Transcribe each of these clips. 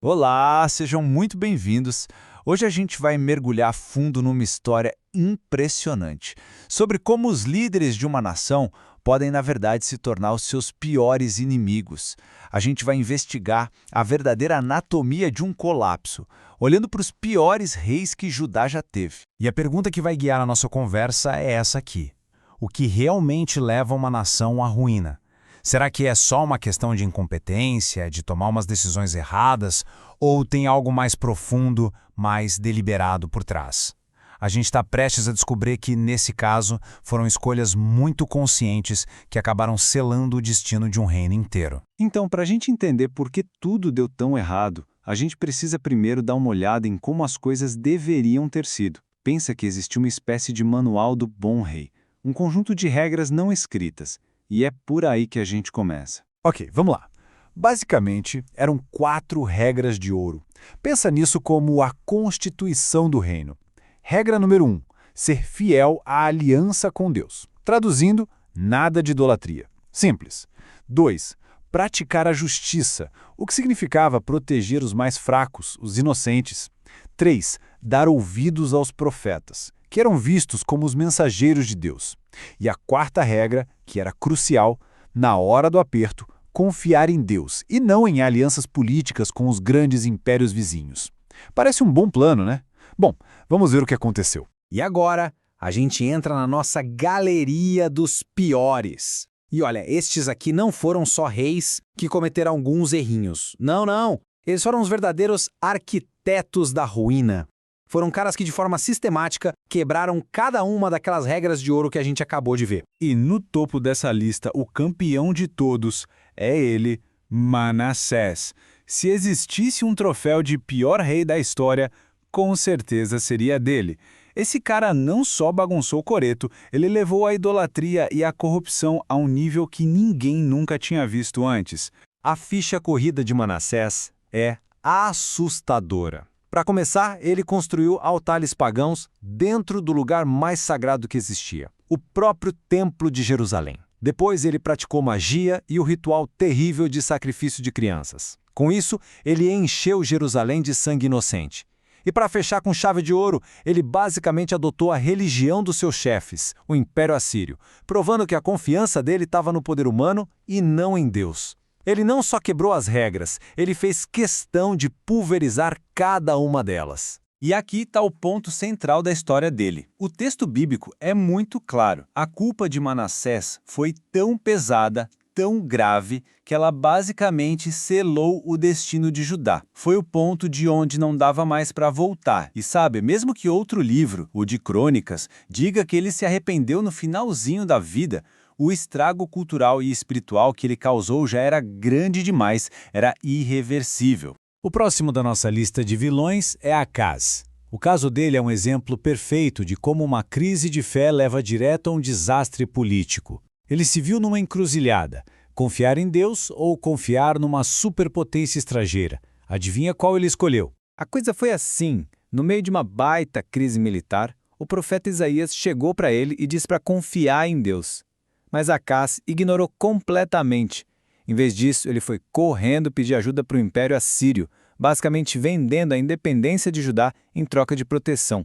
Olá, sejam muito bem-vindos. Hoje a gente vai mergulhar fundo numa história impressionante sobre como os líderes de uma nação podem, na verdade, se tornar os seus piores inimigos. A gente vai investigar a verdadeira anatomia de um colapso, olhando para os piores reis que Judá já teve. E a pergunta que vai guiar a nossa conversa é essa aqui: o que realmente leva uma nação à ruína? Será que é só uma questão de incompetência, de tomar umas decisões erradas, ou tem algo mais profundo, mais deliberado por trás? A gente está prestes a descobrir que, nesse caso, foram escolhas muito conscientes que acabaram selando o destino de um reino inteiro. Então, para a gente entender por que tudo deu tão errado, a gente precisa primeiro dar uma olhada em como as coisas deveriam ter sido. Pensa que existe uma espécie de manual do bom rei, um conjunto de regras não escritas, e é por aí que a gente começa. Ok, vamos lá. Basicamente, eram 4 regras de ouro. Pensa nisso como a constituição do reino. Regra número 1, ser fiel à aliança com Deus. Traduzindo, nada de idolatria. Simples. 2, praticar a justiça, o que significava proteger os mais fracos, os inocentes. 3, dar ouvidos aos profetas, que eram vistos como os mensageiros de Deus. E a 4ª regra, que era crucial, na hora do aperto, confiar em Deus e não em alianças políticas com os grandes impérios vizinhos. Parece um bom plano, né? Bom, vamos ver o que aconteceu. E agora, a gente entra na nossa galeria dos piores. E olha, estes aqui não foram só reis que cometeram alguns errinhos. Não, não. Eles foram os verdadeiros arquitetos da ruína. Foram caras que, de forma sistemática, quebraram cada uma daquelas regras de ouro que a gente acabou de ver. E no topo dessa lista, o campeão de todos é ele, Manassés. Se existisse um troféu de pior rei da história, com certeza seria dele. Esse cara não só bagunçou o coreto, ele levou a idolatria e a corrupção a um nível que ninguém nunca tinha visto antes. A ficha corrida de Manassés é assustadora. Para começar, ele construiu altares pagãos dentro do lugar mais sagrado que existia, o próprio Templo de Jerusalém. Depois ele praticou magia e o ritual terrível de sacrifício de crianças. Com isso, ele encheu Jerusalém de sangue inocente. E para fechar com chave de ouro, ele basicamente adotou a religião dos seus chefes, o Império Assírio, provando que a confiança dele estava no poder humano e não em Deus. Ele não só quebrou as regras, ele fez questão de pulverizar cada uma delas. E aqui está o ponto central da história dele. O texto bíblico é muito claro. A culpa de Manassés foi tão pesada, tão grave, que ela basicamente selou o destino de Judá. Foi o ponto de onde não dava mais para voltar. E sabe, mesmo que outro livro, o de Crônicas, diga que ele se arrependeu no finalzinho da vida, o estrago cultural e espiritual que ele causou já era grande demais, era irreversível. O próximo da nossa lista de vilões é Acaz. O caso dele é um exemplo perfeito de como uma crise de fé leva direto a um desastre político. Ele se viu numa encruzilhada: confiar em Deus ou confiar numa superpotência estrangeira. Adivinha qual ele escolheu? A coisa foi assim. No meio de uma baita crise militar, o profeta Isaías chegou para ele e disse para confiar em Deus. Mas Acaz ignorou completamente. Em vez disso, ele foi correndo pedir ajuda para o Império Assírio, basicamente vendendo a independência de Judá em troca de proteção.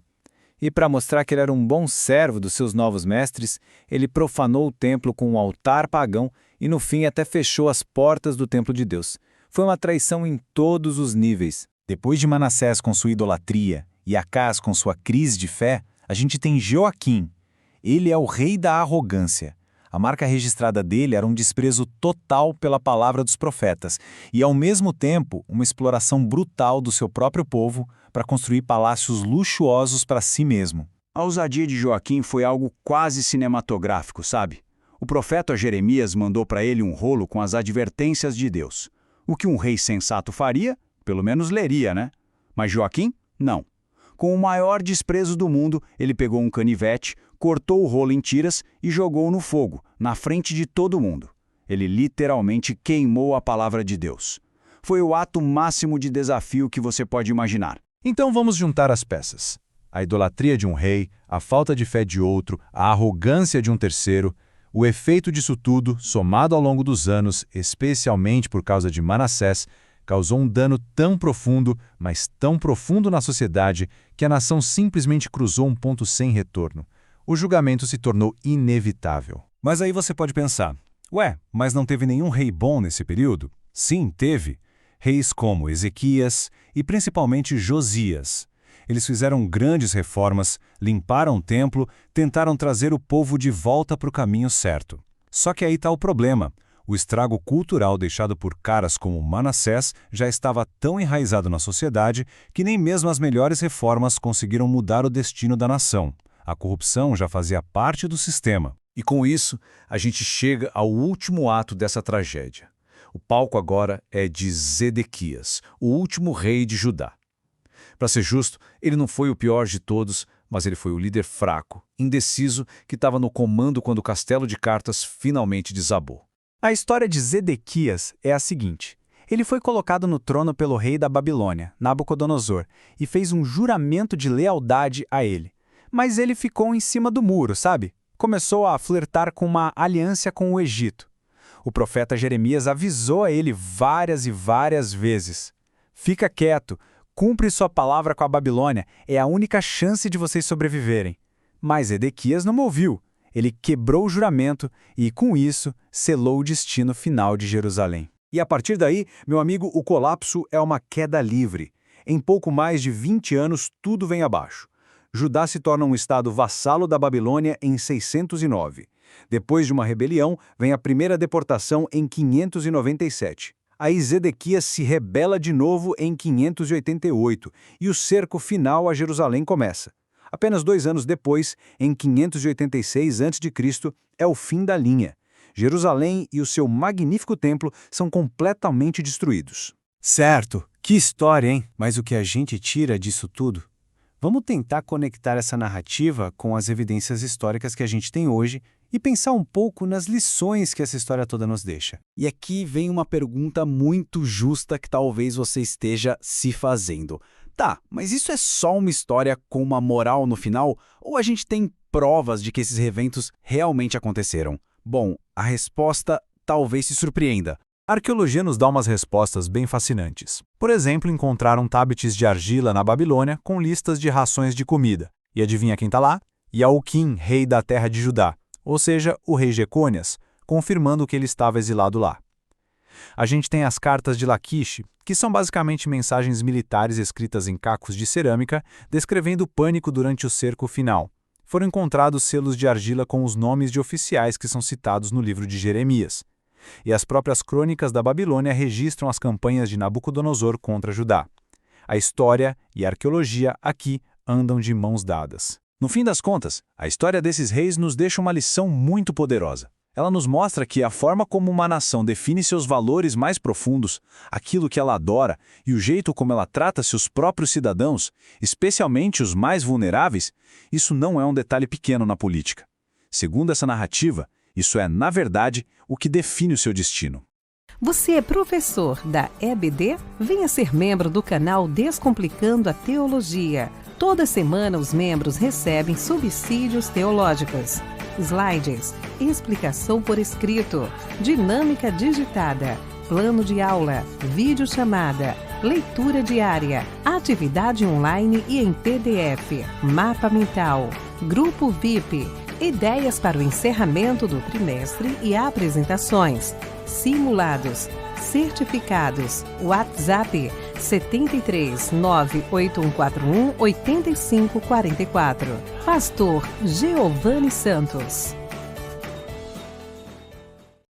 E para mostrar que ele era um bom servo dos seus novos mestres, ele profanou o templo com um altar pagão e no fim até fechou as portas do templo de Deus. Foi uma traição em todos os níveis. Depois de Manassés com sua idolatria e Acaz com sua crise de fé, a gente tem Joaquim. Ele é o rei da arrogância. A marca registrada dele era um desprezo total pela palavra dos profetas e, ao mesmo tempo, uma exploração brutal do seu próprio povo para construir palácios luxuosos para si mesmo. A ousadia de Joaquim foi algo quase cinematográfico, sabe? O profeta Jeremias mandou para ele um rolo com as advertências de Deus. O que um rei sensato faria, pelo menos leria, né? Mas Joaquim, não. Com o maior desprezo do mundo, ele pegou um canivete, cortou o rolo em tiras e jogou no fogo, na frente de todo mundo. Ele literalmente queimou a palavra de Deus. Foi o ato máximo de desafio que você pode imaginar. Então vamos juntar as peças. A idolatria de um rei, a falta de fé de outro, a arrogância de um terceiro, o efeito disso tudo, somado ao longo dos anos, especialmente por causa de Manassés, causou um dano tão profundo, mas tão profundo na sociedade, que a nação simplesmente cruzou um ponto sem retorno. O julgamento se tornou inevitável. Mas aí você pode pensar, mas não teve nenhum rei bom nesse período? Sim, teve. Reis como Ezequias e principalmente Josias. Eles fizeram grandes reformas, limparam o templo, tentaram trazer o povo de volta para o caminho certo. Só que aí está o problema. O estrago cultural deixado por caras como Manassés já estava tão enraizado na sociedade que nem mesmo as melhores reformas conseguiram mudar o destino da nação. A corrupção já fazia parte do sistema. E com isso, a gente chega ao último ato dessa tragédia. O palco agora é de Zedequias, o último rei de Judá. Para ser justo, ele não foi o pior de todos, mas ele foi o líder fraco, indeciso, que estava no comando quando o castelo de cartas finalmente desabou. A história de Zedequias é a seguinte. Ele foi colocado no trono pelo rei da Babilônia, Nabucodonosor, e fez um juramento de lealdade a ele. Mas ele ficou em cima do muro, sabe? Começou a flertar com uma aliança com o Egito. O profeta Jeremias avisou a ele várias e várias vezes. Fica quieto, cumpre sua palavra com a Babilônia, é a única chance de vocês sobreviverem. Mas Zedequias não ouviu. Ele quebrou o juramento e, com isso, selou o destino final de Jerusalém. E a partir daí, meu amigo, o colapso é uma queda livre. Em pouco mais de 20 anos, tudo vem abaixo. Judá se torna um estado vassalo da Babilônia em 609. Depois de uma rebelião, vem a primeira deportação em 597. Aí Zedequias se rebela de novo em 588 e o cerco final a Jerusalém começa. Apenas 2 anos depois, em 586 a.C., é o fim da linha. Jerusalém e o seu magnífico templo são completamente destruídos. Certo, que história, hein? Mas o que a gente tira disso tudo? Vamos tentar conectar essa narrativa com as evidências históricas que a gente tem hoje e pensar um pouco nas lições que essa história toda nos deixa. E aqui vem uma pergunta muito justa que talvez você esteja se fazendo. Tá, mas isso é só uma história com uma moral no final? Ou a gente tem provas de que esses eventos realmente aconteceram? Bom, a resposta talvez se surpreenda. A arqueologia nos dá umas respostas bem fascinantes. Por exemplo, encontraram tabetes de argila na Babilônia com listas de rações de comida. E adivinha quem está lá? Yaoquim, rei da terra de Judá, ou seja, o rei Jecônias, confirmando que ele estava exilado lá. A gente tem as cartas de Laquixe, que são basicamente mensagens militares escritas em cacos de cerâmica, descrevendo o pânico durante o cerco final. Foram encontrados selos de argila com os nomes de oficiais que são citados no livro de Jeremias. E as próprias crônicas da Babilônia registram as campanhas de Nabucodonosor contra Judá. A história e a arqueologia aqui andam de mãos dadas. No fim das contas, a história desses reis nos deixa uma lição muito poderosa. Ela nos mostra que a forma como uma nação define seus valores mais profundos, aquilo que ela adora e o jeito como ela trata seus próprios cidadãos, especialmente os mais vulneráveis, isso não é um detalhe pequeno na política. Segundo essa narrativa, isso é, na verdade, o que define o seu destino. Você é professor da EBD? Venha ser membro do canal Descomplicando a Teologia. Toda semana os membros recebem subsídios teológicos, slides, explicação por escrito, dinâmica digitada, plano de aula, videochamada, leitura diária, atividade online e em PDF, mapa mental, grupo VIP, ideias para o encerramento do trimestre e apresentações, simulados, certificados, WhatsApp 73 98141 8544. Pastor Giovanni Santos.